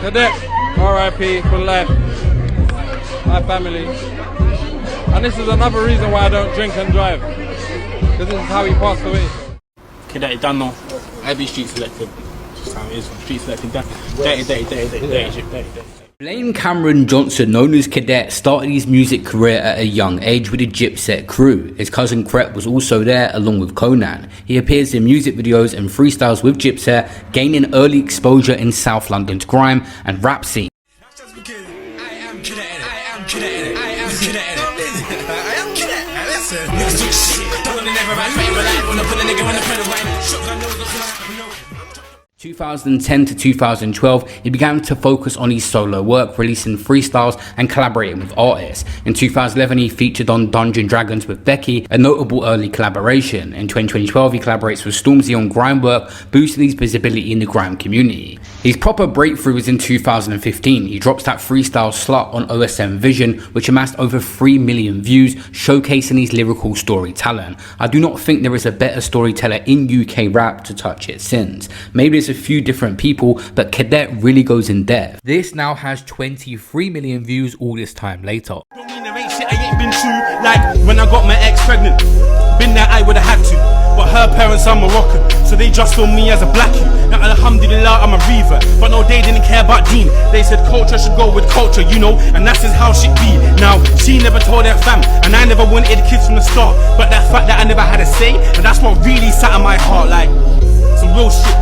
Cadet, RIP for life. My family. And this is another reason why I don't drink and drive. Because this is how he passed away. Cadet, you don't know. I be street selected. Just how it is. Street selected. Dirty. Blaine Cameron Johnson, known as Cadet, started his music career at a young age with a Gypset crew. His cousin Crepe was also there along with Conan. He appears in music videos and freestyles with Gypset, gaining early exposure in South London's grime and rap scene. In 2010 to 2012, he began to focus on his solo work, releasing freestyles and collaborating with artists. In 2011, he featured on Dungeon Dragons with Becky, a notable early collaboration. In 2012, he collaborates with Stormzy on grime work, boosting his visibility in the grime community. His proper breakthrough was in 2015. He drops that freestyle Slut on OSM Vision, which amassed over 3 million views, showcasing his lyrical story talent. I do not think there is a better storyteller in UK rap to touch it since. Maybe it's a few different people, but Cadet really goes in depth. This now has 23 million views all this time later. Don't mean there ain't shit I ain't been through. Like when I got my ex pregnant, been there I would've had to, but her parents are Moroccan, so they just saw me as a blackie. Now alhamdulillah I'm a revert, but no, they didn't care about Dean. They said culture should go with culture, you know, and that's just how shit be. Now she never told her fam, and I never wanted kids from the start, but that fact that I never had a say, and that's what really sat in my heart. Like some real shit.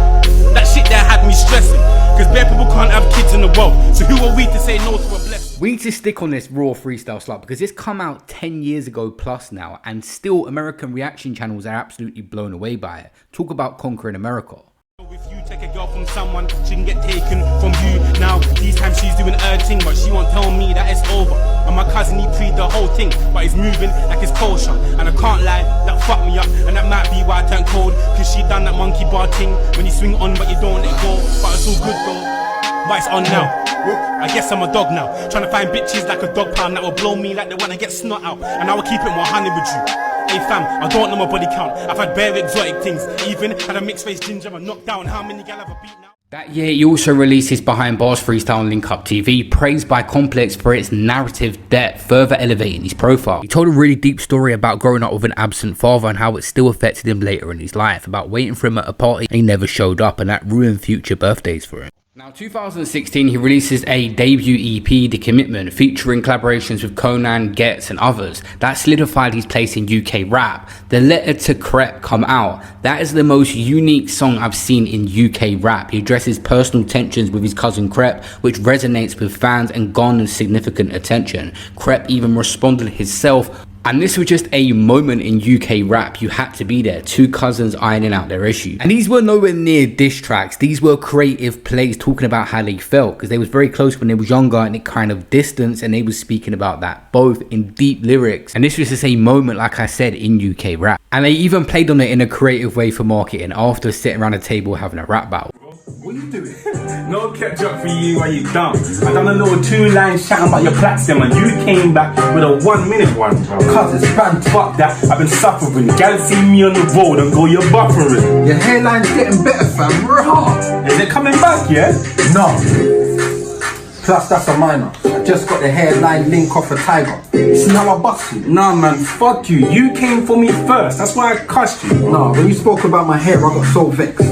That shit that had me stressing, cause bare people can't have kids in the world, so who are we to say no to a blessing? We need to stick on this raw freestyle Slut because it's come out 10 years ago plus now, and still American reaction channels are absolutely blown away by it. Talk about conquering America. If you take a girl from someone, she can get taken from you. Now, these times she's doing her thing, but she won't tell me that it's over. And my cousin, he pre the whole thing, but he's moving like it's kosher. And I can't lie, that fucked me up, and that might be why I turned cold. Cause she done that monkey bar thing, when you swing on but you don't let go. But it's all good though, but it's on now. I guess I'm a dog now, trying to find bitches like a dog pound that will blow me like they wanna get snot out. And I will keep it 100 with you. Hey fam, I don't know my body count. I've had bare exotic things, even had a mixed face ginger and knocked down. How many gal have I beat now? That year, he also released his Behind Bars freestyle on Link Up TV, praised by Complex for its narrative depth, further elevating his profile. He told a really deep story about growing up with an absent father and how it still affected him later in his life, about waiting for him at a party and he never showed up, and that ruined future birthdays for him. Now, 2016, he releases a debut EP, The Commitment, featuring collaborations with Conan, Gets and others. That solidified his place in UK rap. The Letter to Crepe come out. That is the most unique song I've seen in UK rap. He addresses personal tensions with his cousin Crepe, which resonates with fans and garners significant attention. Crepe even responded himself. And this was just a moment in UK rap. You had to be there. Two cousins ironing out their issue. And these were nowhere near diss tracks. These were creative plays talking about how they felt, because they was very close when they was younger and it kind of distanced, and they was speaking about that both in deep lyrics. And this was just a moment, like I said, in UK rap. And they even played on it in a creative way for marketing after sitting around a table having a rap battle. What are you doing? No ketchup for you while you dumb. I done a little 2-line shouting about your platinum and you came back with a 1-minute one, bro. Cause it's bad, fuck that, I've been suffering. Gal see me on the road and go, you're buffering. Your hairline's getting better, fam, raw. Is it coming back, yeah? No. Plus that's a minor. I just got the hairline link off a tiger. See how I bust you? Nah man, fuck you. You came for me first, that's why I cussed you. Nah, when you spoke about my hair, I got so vexed.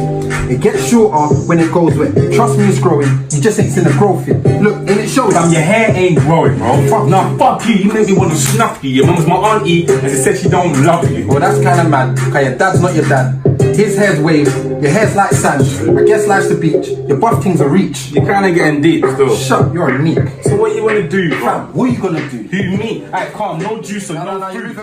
It gets shorter when it goes wet. Trust me, it's growing. You just ain't seen the growth yet. Look, and it shows. Your hair ain't growing, bro. Fuck you. You make me want to snuff you. Your mum's my auntie, and she said she don't love you. Well, that's kind of mad. Cause your dad's not your dad. His hair's waved. Your hair's like sand. I guess life's the beach. Your buff thing's a reach. You're kind of getting deep still. Shut. You're unique. So what you want to do, bro? What are you gonna do? Who, me? Alright, calm. No juice or no fruit.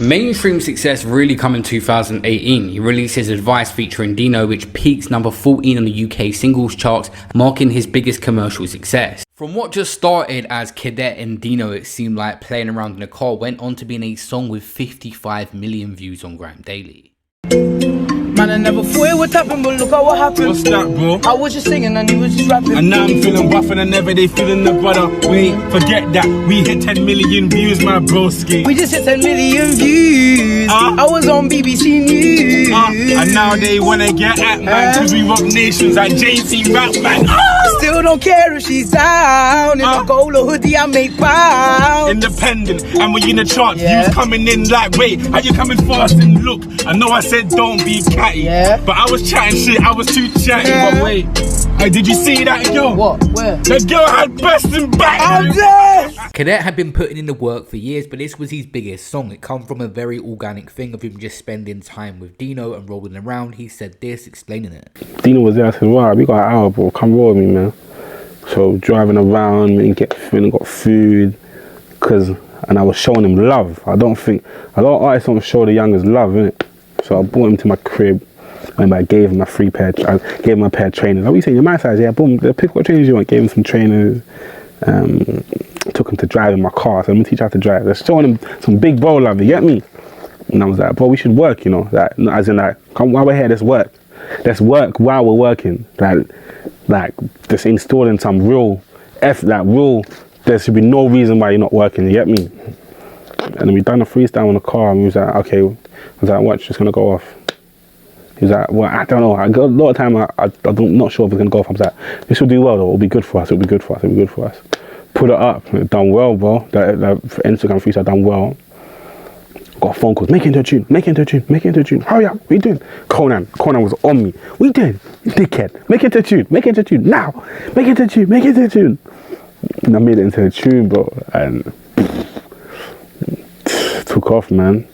Mainstream success really come in 2018. He released his Advice featuring Dino, which peaks number 14 on the UK singles charts, marking his biggest commercial success. From what just started as Cadet and Dino, it seemed like playing around in a car, went on to being a song with 55 million views on Grime Daily. Man, I never thought it would happen, but look at what happened. What's that, bro? I was just singing and he was just rapping. And now I'm feeling rough and never they feeling the brother. Wait, forget that. We hit 10 million views, my broski. We just hit 10 million views. I was on BBC News. And now they wanna get at man, cause we rock nations like JC Rap, man. Still don't care if she's down. In a Gola hoodie, I make pounds. Independent, and when you in the chart, you was coming in like, wait, how you coming fast? And look, I know I said don't be catty, but I was chatting shit, I was too chatty, but wait. Hey, did you see that girl? What? Where? The girl had best and back. I'm dead. Cadet had been putting in the work for years, but this was his biggest song. It come from a very organic thing of him just spending time with Dino and rolling around. He said this, explaining it. Dino was there, I said, right, we got an hour, bro, come roll with me, man. So driving around, we got food, and I was showing him love. I don't think, a lot of artists don't show the youngers love, innit? So I brought him to my crib, and I gave him a pair of trainers. What are you saying, you're my size? Yeah, boom, pick what trainers you want. Gave him some trainers, took him to drive in my car, so I'm gonna teach you how to drive. Just showing him some big bro love, you get me? And I was like, bro, we should work, you know, like, as in like, come while we're here, let's work. Let's work while we're working. Like just installing some real, there should be no reason why you're not working, you get me? And then we done a freestyle in the car, and we was like, okay, I was like, watch, it's gonna go off. He was like, well, I don't know. I got a lot of time, I'm not sure if it's gonna go off. I was like, this will do well though, it'll be good for us, it'll be good for us, it'll be good for us. Put it up, it done well, bro. That Instagram freestyle done well. Got phone calls, make it into a tune, make it into a tune, make it into a tune. Hurry up, what you doing? Conan was on me. What you doing? You dickhead, make it into a tune, make it into a tune, now. Make it into a tune, make it into a tune. And I made it into a tune, bro, and took off, man.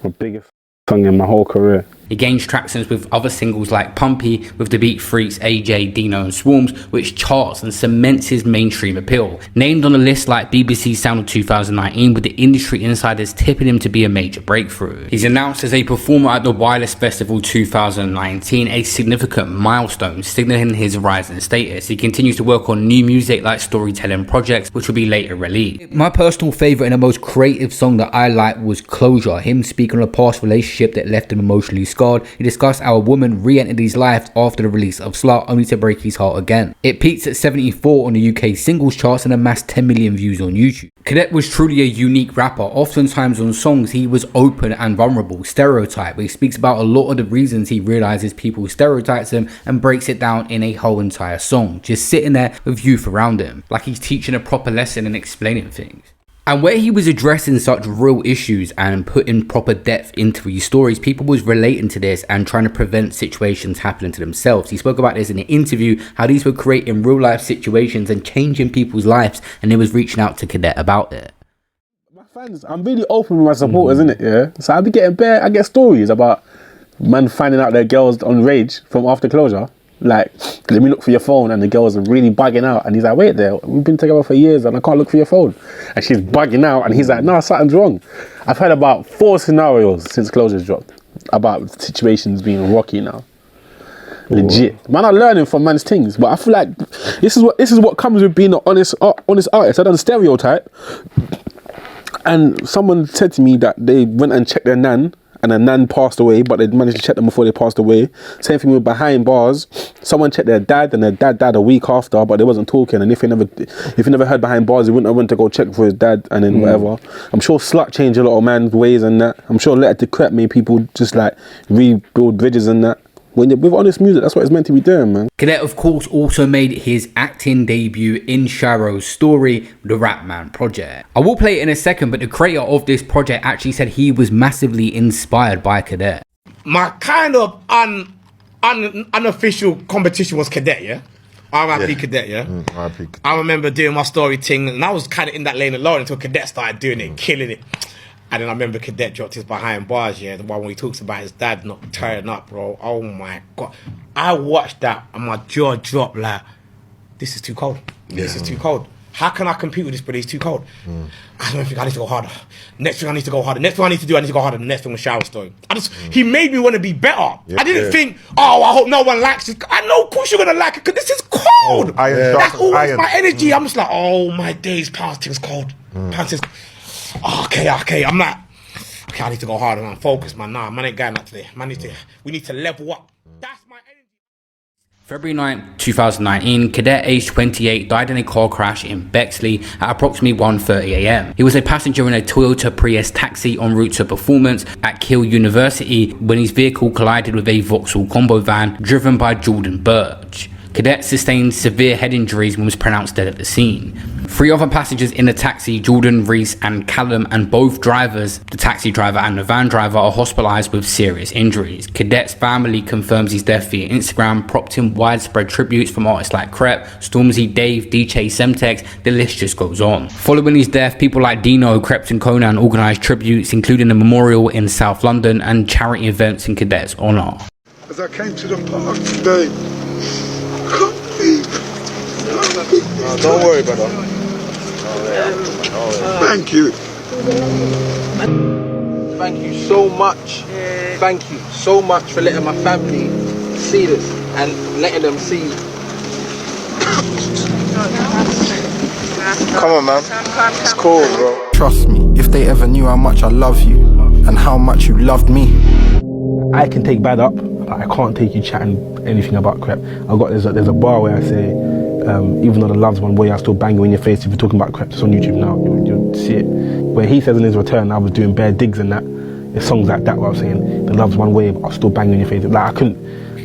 My biggest song in my whole career. He gained traction with other singles like Pumpy with the Beat Freaks, AJ, Dino and Swarms, which charts and cements his mainstream appeal. Named on a list like BBC Sound of 2019, with the industry insiders tipping him to be a major breakthrough. He's announced as a performer at the Wireless Festival 2019, a significant milestone, signaling his rise in status. He continues to work on new music like storytelling projects, which will be later released. My personal favourite and the most creative song that I liked was Closure, him speaking on a past relationship that left him emotionally scarred. He discussed how a woman re-entered his life after the release of Slut, only to break his heart again. It peaked at 74 on the UK singles charts and amassed 10 million views on YouTube. Cadet was truly a unique rapper. Oftentimes on songs he was open and vulnerable, stereotype, but he speaks about a lot of the reasons he realizes people stereotypes him and breaks it down in a whole entire song, just sitting there with youth around him, like he's teaching a proper lesson and explaining things. And where he was addressing such real issues and putting proper depth into his stories, people was relating to this and trying to prevent situations happening to themselves. He spoke about this in an interview, how these were creating real life situations and changing people's lives, and he was reaching out to Cadet about it. My fans, I'm really open with my supporters, innit, yeah? So I get stories about man finding out their girls on Rage from after closure. Like, let me look for your phone, and the girls are really bugging out, and he's like, wait there, we've been together for years and I can't look for your phone. And she's bugging out, and he's like, no, something's wrong. I've heard about 4 scenarios since closure's dropped about situations being rocky now. Legit. Man, I'm learning from man's things, but I feel like this is what comes with being an honest artist. I done a stereotype, and someone said to me that they went and checked their nan, and a nan passed away, but they managed to check them before they passed away. Same thing with Behind Bars. Someone checked their dad, and their dad died a week after, but they wasn't talking. And if you never heard Behind Bars, he wouldn't have went to go check for his dad, and then whatever. I'm sure Slut changed a lot of man's ways and that. I'm sure Letter to Crepe made people just like rebuild bridges and that. When you're with honest music, that's what it's meant to be doing, man. Cadet, of course, also made his acting debut in Sharo's story, The Rap Man Project. I will play it in a second, but the creator of this project actually said he was massively inspired by Cadet. My kind of unofficial competition was Cadet, yeah? R.I.P. Cadet, yeah? R.I.P. Cadet. I remember doing my story thing, and I was kind of in that lane alone until Cadet started doing it, killing it. And then I remember Cadet dropped his Behind Bars, yeah, the one where he talks about his dad not turning up, bro. Oh my God. I watched that and my jaw dropped like, this is too cold. This is too cold. How can I compete with this, but he's too cold? I don't think I need to go harder. Next thing I need to go harder. Next thing I need to do, I need to go harder. The next thing was Shower Story. He made me want to be better. I didn't think, oh, I hope no one likes it. I know, of course you're going to like it, because this is cold. That's always my energy. I'm just like, oh my days, Pounding's cold. Pounding's cold. Okay, I'm like, okay, I need to go harder, man. Focus, man. Nah, man ain't going up today. We need to level up. That's my energy. February 9, 2019, Cadet, aged 28, died in a car crash in Bexley at approximately 1:30 AM. He was a passenger in a Toyota Prius taxi en route to performance at Keele University when his vehicle collided with a Vauxhall combo van driven by Jordan Burge. Cadet sustained severe head injuries and was pronounced dead at the scene. 3 other passengers in the taxi, Jordan, Reese and Callum, and both drivers, the taxi driver and the van driver, are hospitalised with serious injuries. Cadet's family confirms his death via Instagram, propped in widespread tributes from artists like Crepe, Stormzy, Dave, DJ Semtex, the list just goes on. Following his death, people like Dino, Crepe and Conan organised tributes, including a memorial in South London and charity events in Cadet's honour. As I came to the park today, I can't believe it. No, don't worry, brother. Thank you. Thank you so much. Thank you so much for letting my family see this and letting them see. Come on, man. It's cool, bro. Trust me, if they ever knew how much I love you and how much you loved me. I can take bad up, but I can't take you chatting anything about Crepe. There's a bar where I say, even though the love's one way, I still bang you in your face if you're talking about Crepe. It's on YouTube now, you'll see it. Where he says in his return, I was doing bare digs and that. It's songs like that where I was saying, the love's one way, but I'll still bang you in your face.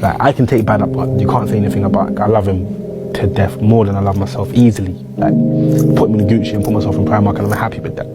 I can take bad up, but you can't say anything about it. I love him to death, more than I love myself, easily. Put me in Gucci and put myself in Primark and I'm happy with that.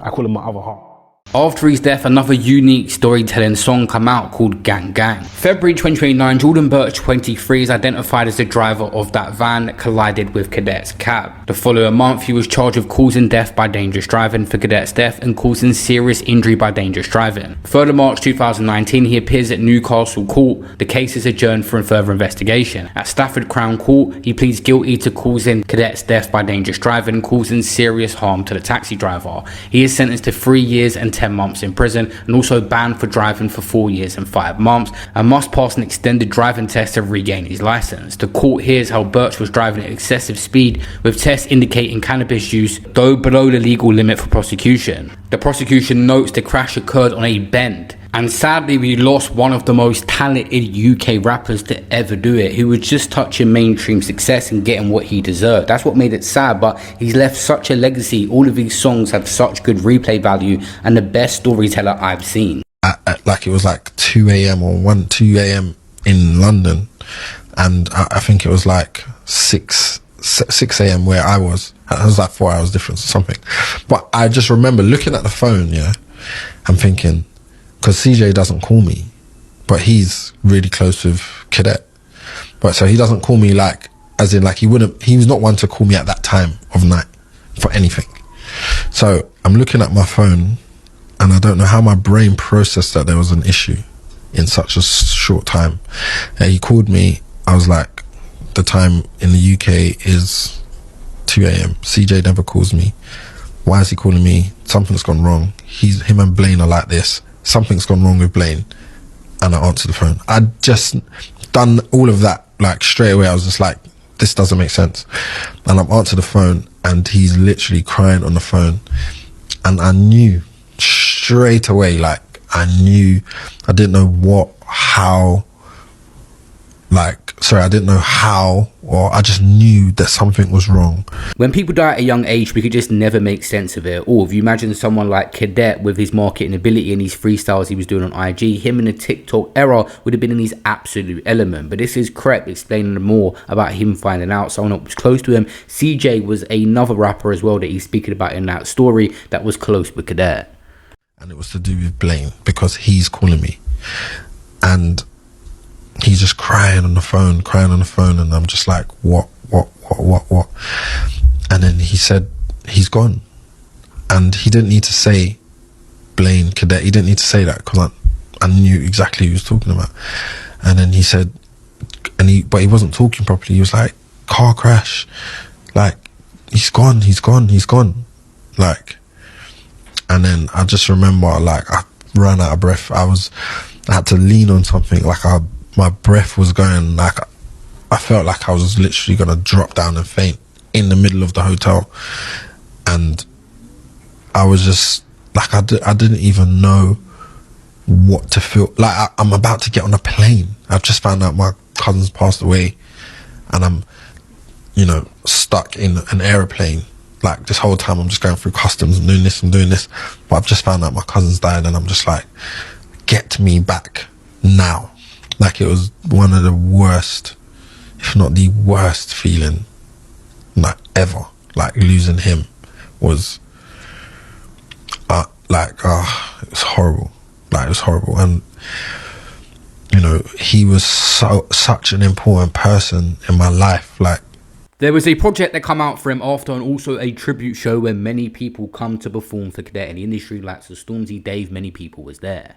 I call him my other half. After his death, another unique storytelling song came out called Gang Gang. February 2029, Jordan Birch, 23, is identified as the driver of that van that collided with Cadet's cab. The following month, he was charged with causing death by dangerous driving for Cadet's death and causing serious injury by dangerous driving. 3rd of March 2019, he appears at Newcastle Court. The case is adjourned for further investigation. At Stafford Crown Court, he pleads guilty to causing Cadet's death by dangerous driving, causing serious harm to the taxi driver. He is sentenced to 3 years and 10 months in prison and also banned for driving for 4 years and 5 months and must pass an extended driving test to regain his license. The court hears how Birch was driving at excessive speed with tests indicating cannabis use, though below the legal limit for prosecution. The prosecution notes the crash occurred on a bend. And sadly, we lost one of the most talented UK rappers to ever do it, who was just touching mainstream success and getting what he deserved. That's what made it sad, but he's left such a legacy. All of these songs have such good replay value and the best storyteller I've seen. It was like 2 a.m. or 2 a.m. in London, and I think it was like 6 a.m. where I was. It was like 4 hours difference or something. But I just remember looking at the phone, yeah, and thinking, because CJ doesn't call me, but he's really close with Cadet. But so he doesn't call me he's not one to call me at that time of night for anything. So I'm looking at my phone and I don't know how my brain processed that there was an issue in such a short time. He called me, I was like, the time in the UK is 2 a.m. CJ never calls me. Why is he calling me? Something's gone wrong. Him and Blaine are like this. Something's gone wrong with Blaine. And I answered the phone. I'd just done all of that straight away. I was just like, this doesn't make sense. And I've answered the phone and he's literally crying on the phone. And I knew straight away, I didn't know I didn't know how, or I just knew that something was wrong. When people die at a young age, we could just never make sense of it. Or if you imagine someone like Cadet with his marketing ability and his freestyles he was doing on IG, him in the TikTok era would have been in his absolute element. But this is Crepe explaining more about him finding out someone that was close to him. CJ was another rapper as well that he's speaking about in that story that was close with Cadet. And it was to do with Blaine, because he's calling me. And he's just crying on the phone, and I'm just like, what? And then he said, he's gone. And he didn't need to say Blaine, Cadet, he didn't need to say that, because I knew exactly who he was talking about. And then he said, but he wasn't talking properly, he was like, car crash, he's gone. And then I just remember, I ran out of breath. I had to lean on something, my breath was going, I felt like I was literally going to drop down and faint in the middle of the hotel. And I was just, I didn't even know what to feel. I'm about to get on a plane. I've just found out my cousin's passed away. And I'm, stuck in an aeroplane. This whole time I'm just going through customs and doing this. But I've just found out my cousin's died, and I'm just like, get me back now. It was one of the worst if not the worst feeling, like, ever. Like, losing him was, it was horrible. Like, it was horrible. And, you know, he was such an important person in my life. Like, there was a project that come out for him after, and also a tribute show where many people come to perform for Cadet in the industry, like so Stormzy, Dave, many people was there.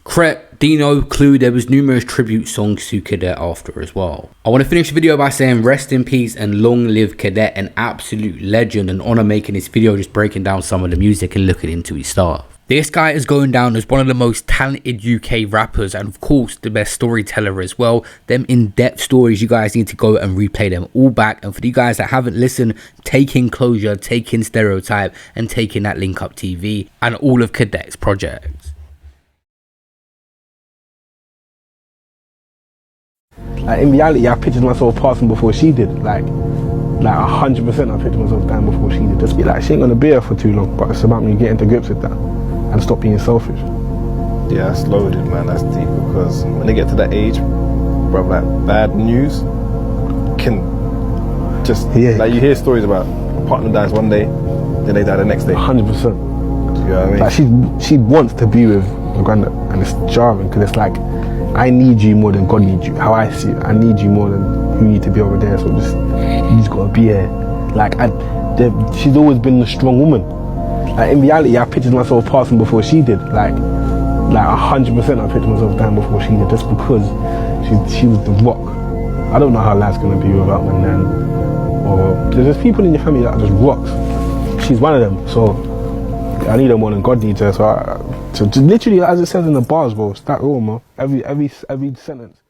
Crepe, Dino, Clue, there was numerous tribute songs to Cadet after as well. I want to finish the video by saying rest in peace and long live Cadet, an absolute legend, and honour making this video, just breaking down some of the music and looking into his stuff. This guy is going down as one of the most talented UK rappers, and of course the best storyteller as well. Them in-depth stories, you guys need to go and replay them all back. And for you guys that haven't listened, take in Closure, take in Stereotype, and take in that Link Up TV and all of Cadet's projects. Like, in reality, I pictured myself passing before she did. Like 100% I pictured myself dying before she did. Just be like, she ain't gonna be here for too long, but it's about me getting to grips with that and stop being selfish. Yeah, that's loaded, man. That's deep, because when they get to that age, bro, like, bad news can just, like, you hear stories about a partner dies one day, then they die the next day. 100%. Do you know what I mean? Like, she wants to be with my granddad, and it's jarring, because it's like, I need you more than God needs you. How I see it, I need you more than you need to be over there. So you just gotta be here. Like, she's always been a strong woman. Like, in reality, I pictured myself passing before she did. Like 100% I pictured myself dying before she did, just because she was the rock. I don't know how life's gonna be without my nan. Or there's just people in your family that are just rocks. She's one of them. So I need her more than God needs her. So literally, as it says in the bars, bro, it's that raw, man. Every sentence.